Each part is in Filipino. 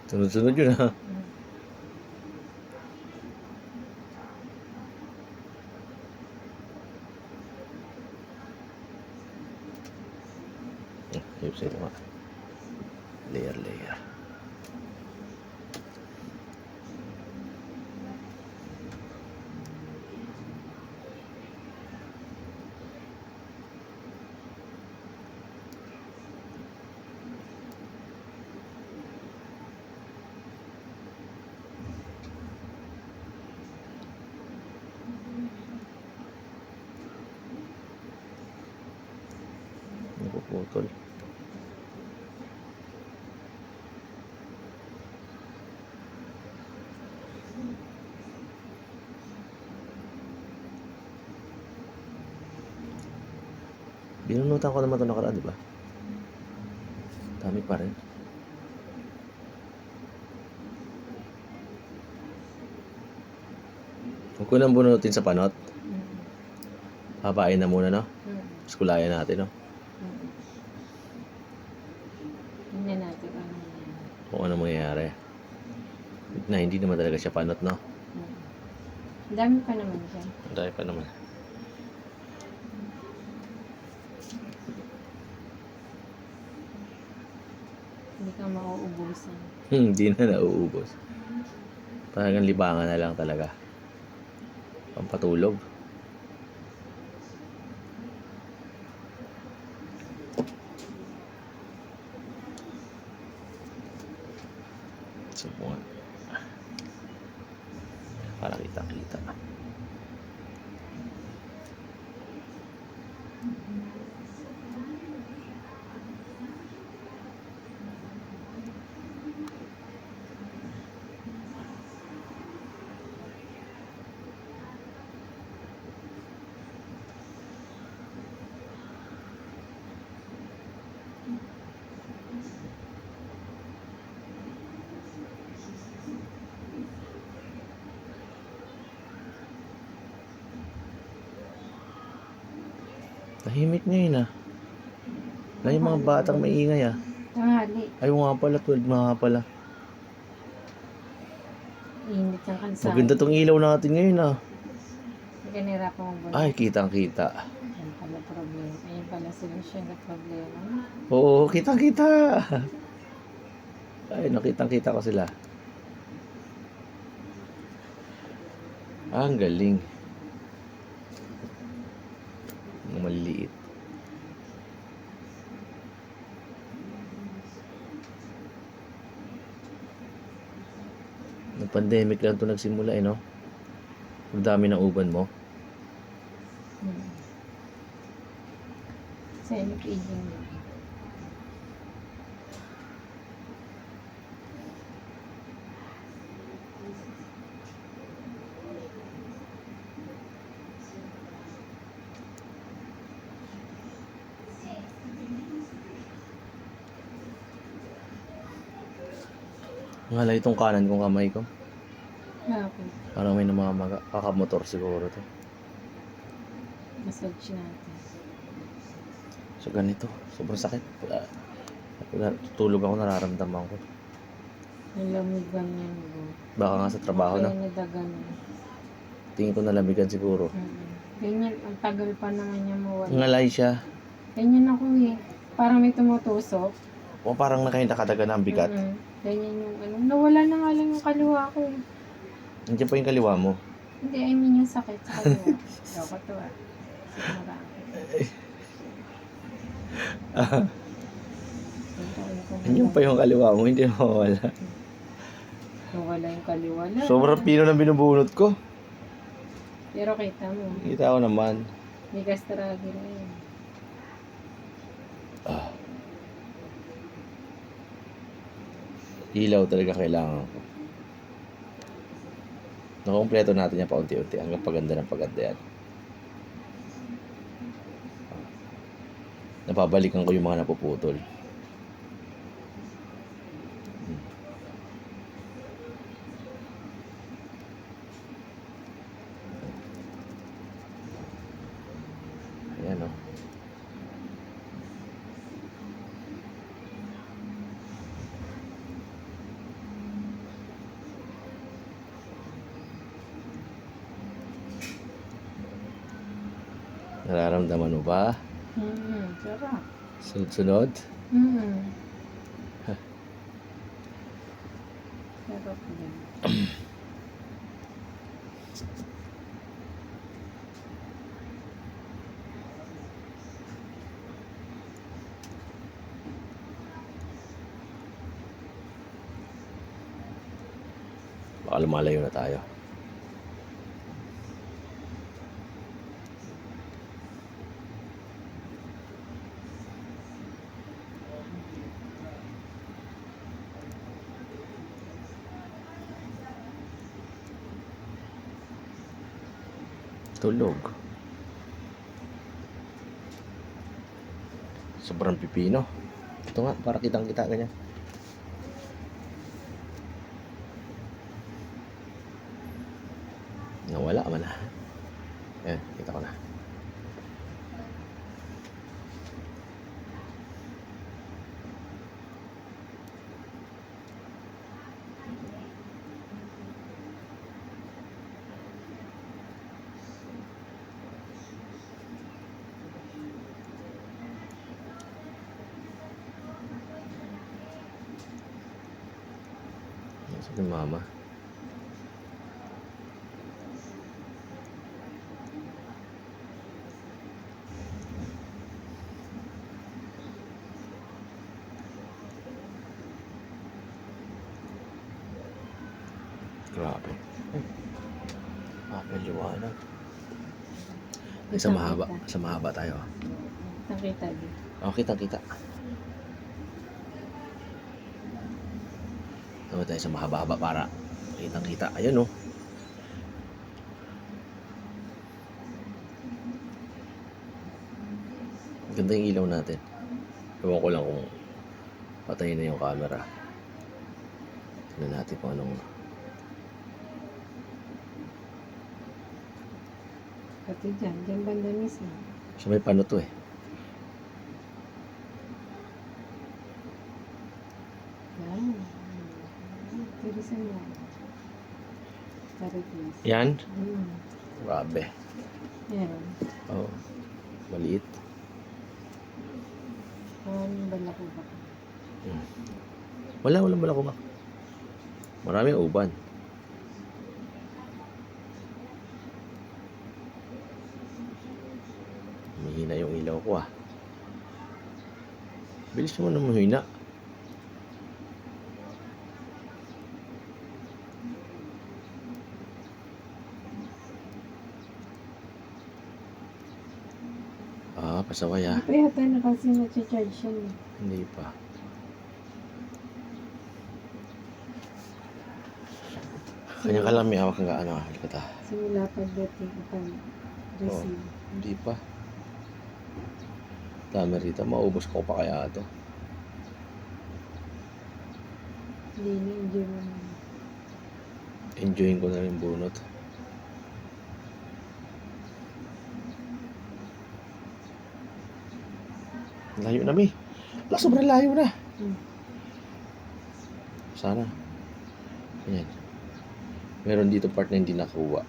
Sunod-sunod yun ha. Ayun sa ito nga. Layer. Napuputol. Binunutan ko naman ito nakaraan, di ba? Dami pa rin. Huwag ko nang bunutin sa panot. Habain na muna, no? Skulayan natin, no? Tingnan natin ano yan. Kung ano mangyayari. Na hindi naman talaga siya panot, no? Ang dami pa naman dyan. Ang dami pa naman. Hindi ka mauubusan. Hindi na nauubos. Talagang libangan na lang talaga. Pampatulog. Subukan. Para kita-kita. Tahimik ngayon ah. Wala yung mga batang maingay ah. Tanghali. Ayaw nga pala, 12 na nga pala. Init ang kansa. Maganda tong ilaw natin ngayon ah. Hindi ka nahirapan magbunot. Ay, kitang-kita. Yan pala problema. Ayan pala solusyon na problema. Oo, kitang-kita. Ay, nakitang-kita ko sila. Ang galing. Ang maliliit. Nung pandemic lang ito nagsimula eh, no? Ang dami ng uban mo. Silent aging mo. Ngalay itong kanan kong kamay ko. Bakit? Parang may namamaga. Kakamotor siguro to. Massage natin. So ganito. Sobrang sakit. Tutulog ako, nararamdaman ko. Nalamigan yan mo. Baka nga sa trabaho na. Kaya nadagan. Tingin ko nalamigan siguro. Ganyan, ang tagal pa naman niya mawala. Ngalay siya. Ganyan ako eh. Parang may tumutusok. O parang nakadaga na ang bigat. Ganyan yung ano. Nawala na nga lang yung kaliwa ko eh. Nandiyan pa yung kaliwa mo. Hindi, I mean yung sakit sa kaliwa. Dapat to ah. Sigmura. Nandiyan pa yung kaliwa mo, hindi mawala. Nawala yung kaliwa na. Sobrang pino ng binubunot ko. Pero kita mo. Kita ko naman. Hindi ka struggle na yun. Ilaw talaga kailangan ko. Nakumpleto natin yan paunti-unti hanggang paganda ng paganda yan. Napabalikan ko yung mga napuputol. Ayan o. Nararamdaman mo ba? Sarap. Sunod-sunod? Sarap din. Baka lumalayo na tayo. Tulog. Sobrang pipino. Ito nga, para kitang-kita ganyan. Nawala man na. Ayan, kita ko na. Nasaan yung mama? Grabe. Apel liwanag. Ay, sa mahaba. Sa mahaba tayo. Nakita din. Oh, kita-kita. Tawa tayo sa mahaba-haba para kitang-kita. Ayan, oh. Ganda yung ilaw natin. Ewan ko lang kung patayin na yung camera. Tignan natin kung anong... Pati dyan banda mismo. So may pano to eh. Yan. Tirisan mo. Tarigis. Yan. Grabe. Yan. Oh. Maliit. Balako ba? Walang balakubak. Maraming uban. Mahina yung ilaw ko ah. Bilis naman na mahina. Ah, pasaway ah. Hindi pa yata na kasi na-charge siya. Hindi pa. Kanya ka lang may hawak ng ano. Halika ta. Simula pagdating upang receive. Hindi pa. Dami rito. Maubos ko pa kaya ito. Hindi na-enjoy mo na. Enjoyin ko na rin bunot. Layo na mi. Wala, sobrang layo na. Sana. Ayan. Meron dito part na hindi nakuha.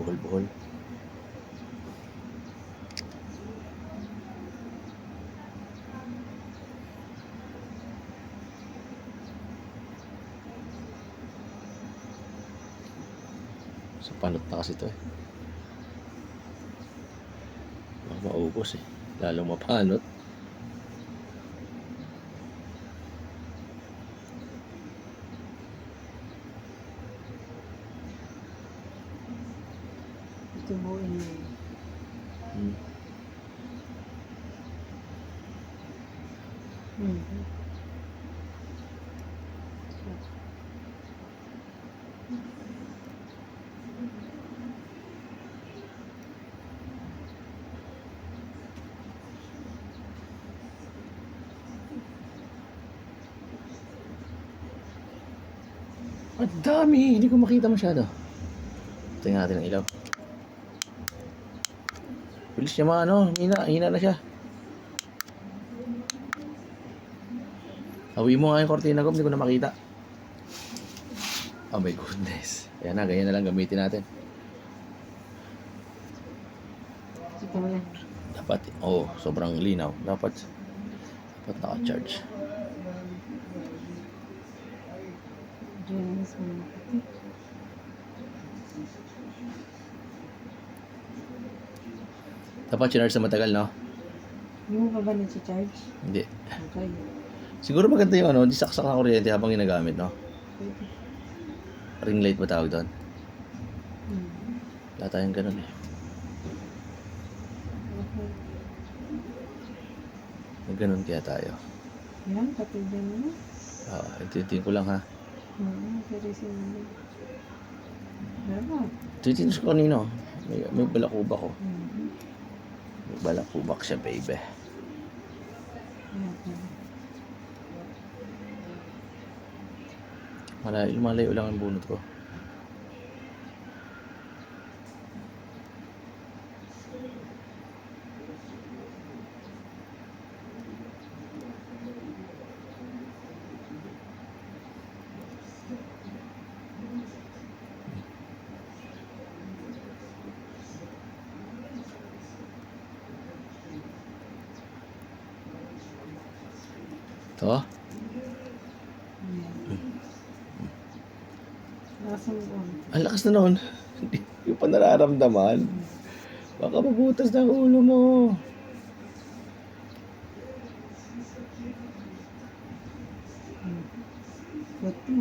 Buhol-buhol. Sa panot na kasi ito eh. Baka maubos eh. Lalong mapanot. Tubuin mo. Ang dami! Hindi ko makita masyado. Tingnan natin ang ilaw. Bilis niya ano, hina na siya. Hawi mo nga yung kortina ko, hindi ko na makita. Oh my goodness. Ayan na, ganyan na lang gamitin natin. Ito na. Dapat, sobrang linaw. Dapat naka-charge. Diyan sa mga puti. Dapat charge sa matagal, no? Hindi mo pa ba nag-charge? Hindi. Okay. Siguro maganda yung di saksak na kuryente habang ginagamit, no? Pwede. Ring light ba tawag doon? Hmm. Wala tayong ganun eh. Okay. May ganun kaya tayo. Yan, patugyan mo. Ititin ko lang ha. Pero sinunod. Dapat. Ititin ko kanino. May balakubak ko. Mhm. May balakubak siya, baby. Ayan. Malayo lang ang bunot ko. Ito. Lakas ng buwan. Ang lakas na noon. Hindi ko pa nararamdaman. Baka mabutas na ang ulo mo. Puti.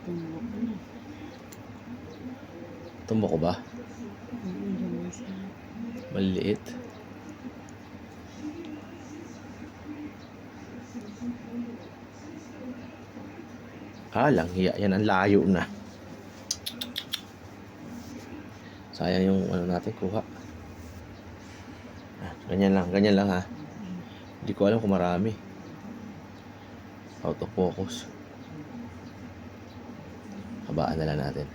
Tumbok na. Tumbok ko ba? Diyan sa... Maliit. Lang hiya. Yan ang layo na. Sayang yung natin kuha. Ganyan lang ha. Hindi ko alam kung marami. Out of focus. Habaan na lang natin.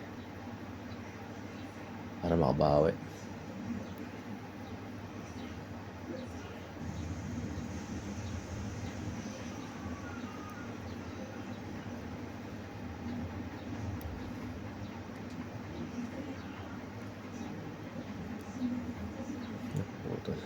Para makabawi. Putol.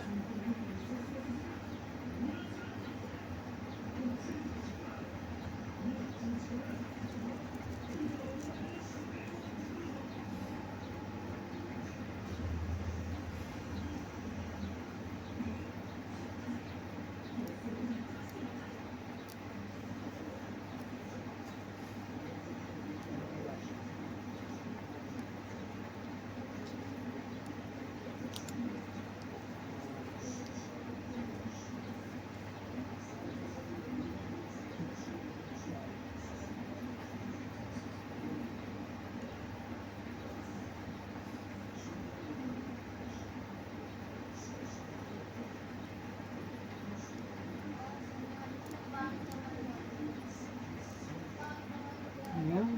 Ayan.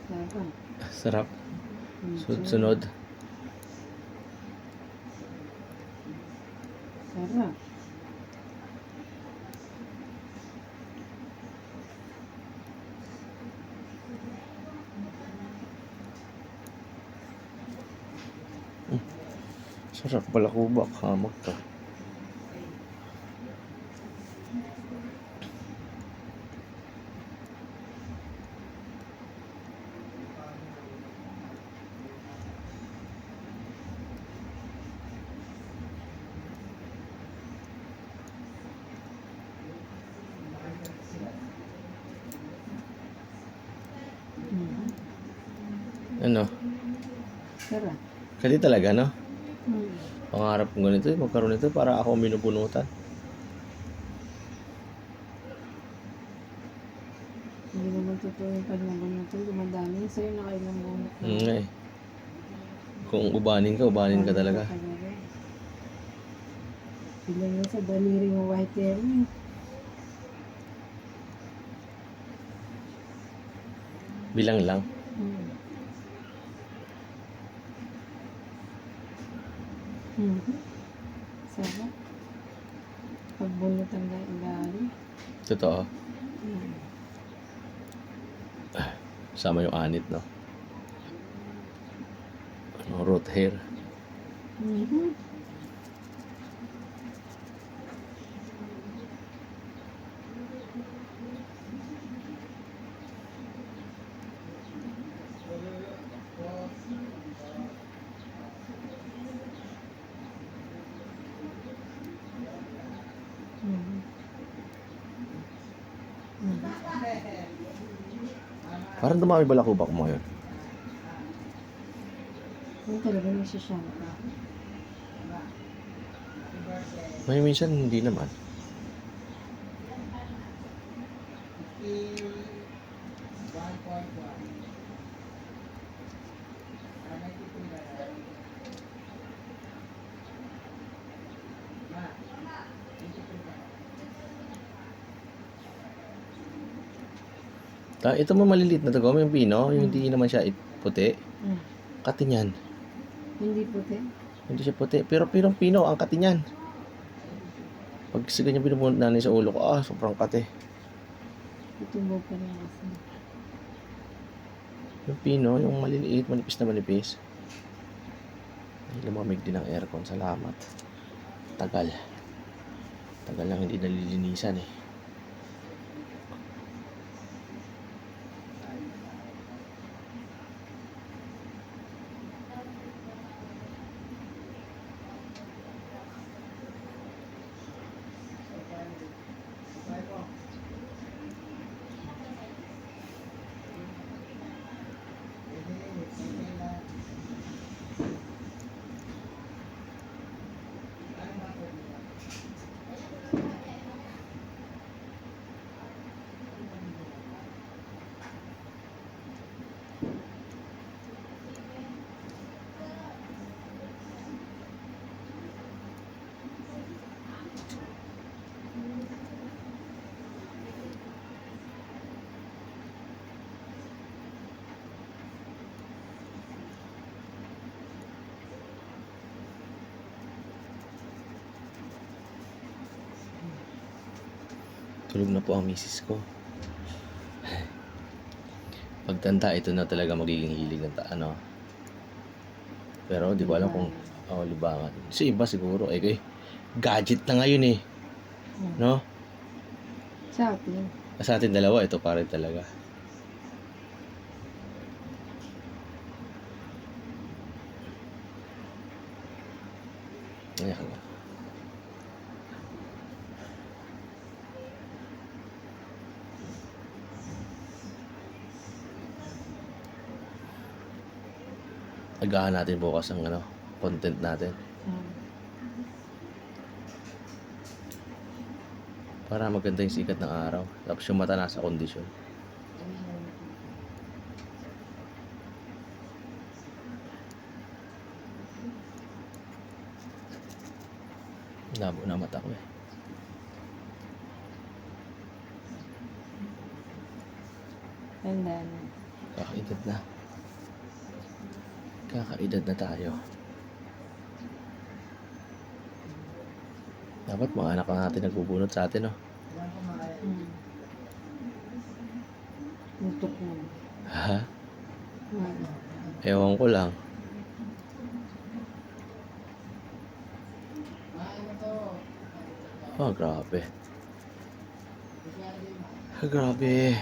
Sarap. Sarap. Sunod. Sarap. Sarap balakubak. Hamag ka. Ano? Sarap. Kasi talaga, no? Hmm. Pangarap kong ganito, magkaroon nito para ako ang binubunutan. Hindi naman totoo yung pagnabon na ito. Dumadami. Sa'yo nakailang bunot na. Nga eh. Kung ubanin ka talaga. Bilang yun sa daliri mo white hair mo. Bilang lang. Hmm. Sarap. Pagbunot ang ilalim. Totoo. Hmm. Kasama yung anit, no? Ano, root hair. Mhm. Mhm. Mhm. Parang dumami balakubak mo ngayon. Yung talaga nagsashampa. May minsan hindi naman. Ito mo maliliit na tago, yung pino, yung hindi naman siya puti. Mm. Kati niyan. Hindi puti. Hindi siya puti. Pero pirong pino, ang kati niyan. Pag sa ganyan binubunod nanin sa ulo ko, sobrang kati. Tutubo pa rin kasi. Yung pino, yung maliliit, manipis na manipis. Ay, lumamig din ang aircon. Salamat. Tagal. Tagal lang hindi nalilinisan eh. Tulog na po ang misis ko. Pagtanda, ito na talaga magiging hilig ng ano. Pero di ko alam kung libangan. Sa iba siguro, gadget na ngayon eh. No? Sa atin. Sa atin dalawa, ito pa rin talaga. Ayan ka. Agahan natin bukas ang content natin. Para maganda yung sikat ng araw. Tapos yung mata nasa kondisyon. Labo na mata ko eh. Tanda na. Kakaedad na. Kakaedad na tayo. Dapat mga anak na natin nagbubunot sa atin, no? Mutok mo. Ha? Ewan ko lang. Grabe. Grabe.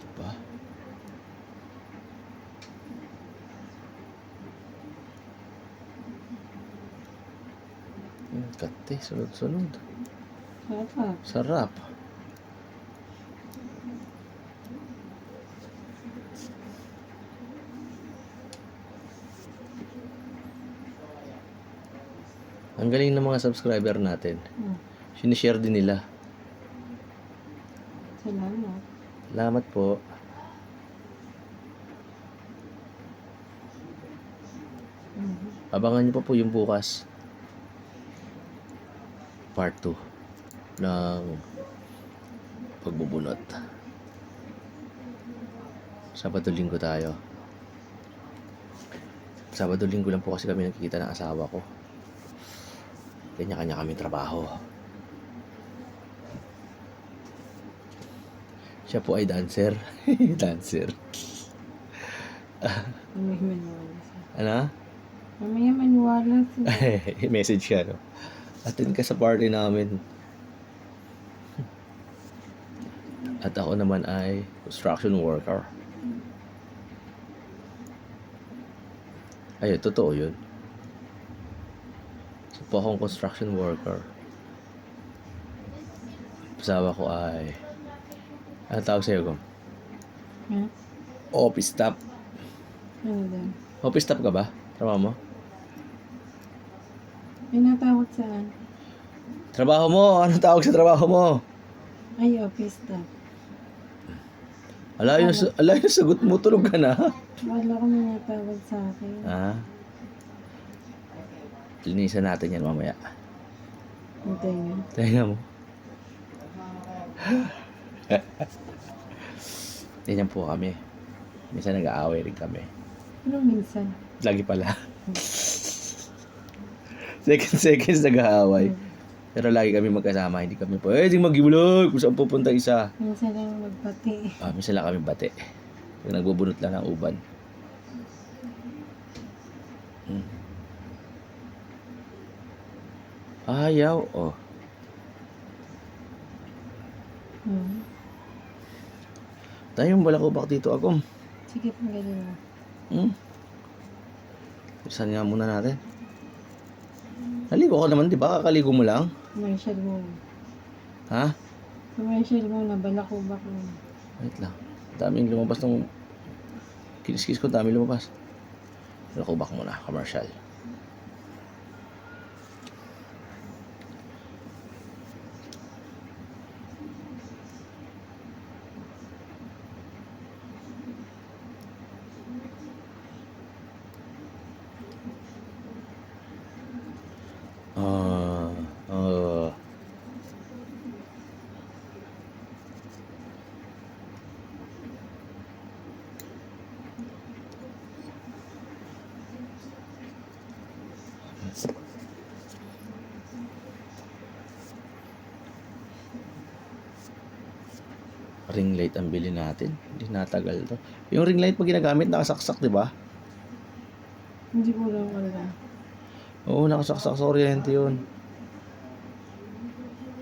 Diba? Kati, sunod-sunod. Sarap. Sarap. Ang galing ng mga subscriber natin. Sinishare din nila. Salamat. Salamat po. Abangan niyo pa po yung bukas. Part 2 ng pagbubunot. Sabado-linggo tayo. Sabado-linggo lang po kasi kami nagkikita ng asawa ko. Kanya-kanya kami trabaho. Siya po ay dancer. Dancer. Mamaya maniwala siya. Ano? Mamaya maniwala siya. Message siya, no? Attend ka sa party namin. At ako naman ay construction worker. Ay, totoo yun. So po akong construction worker. Asawa ko ay... Ano tawag sa'yo, Gom? Ha? Office staff. Ano daw? Office staff ka ba? Trabaho mo? Pinatakot saan? Trabaho mo! Ano tawag sa trabaho mo? Ay, office staff. Alayo na sagot mo. Tulog ka na. Wala ko minatawag sa akin. Ah. Linisan natin yan mamaya. Hintay nga. Tingnan mo. Ganyan po kami. Minsan nag-aaway rin kami. Ano minsan? Lagi pala. Seconds nag-aaway. Pero lagi kami magkasama. Hindi kami pwedeng mag-ibulog kung saan pupunta isa. Minsan lang magpati. Minsan lang kami bate. Pag nagbubunot lang ng uban. Ayaw. Oh. Tayong balakubak dito, Agom. Sige, tanggalin mo. Saan nga muna natin? Naligo ka naman, di ba? Kakaligo mo lang. Commercial mo. Ha? Commercial mo na, balakubak mo. Wait lang. Daming lumabas ng... Kinis-kinis ko, daming lumabas. Balakubak muna, commercial. Ring light ang bili natin. Hindi natagal to. Yung ring light pag ginagamit, nakasaksak, di ba? Hindi ko lang wala. Oo, nakasaksak sa kuryente yun.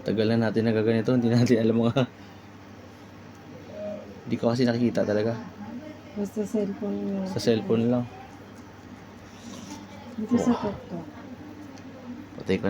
Tagal na natin nagaganito. Hindi natin alam mga... Hindi ko kasi nakikita talaga. Basta cellphone mo. Sa cellphone lang. Dito sa TikTok. Patay ko na.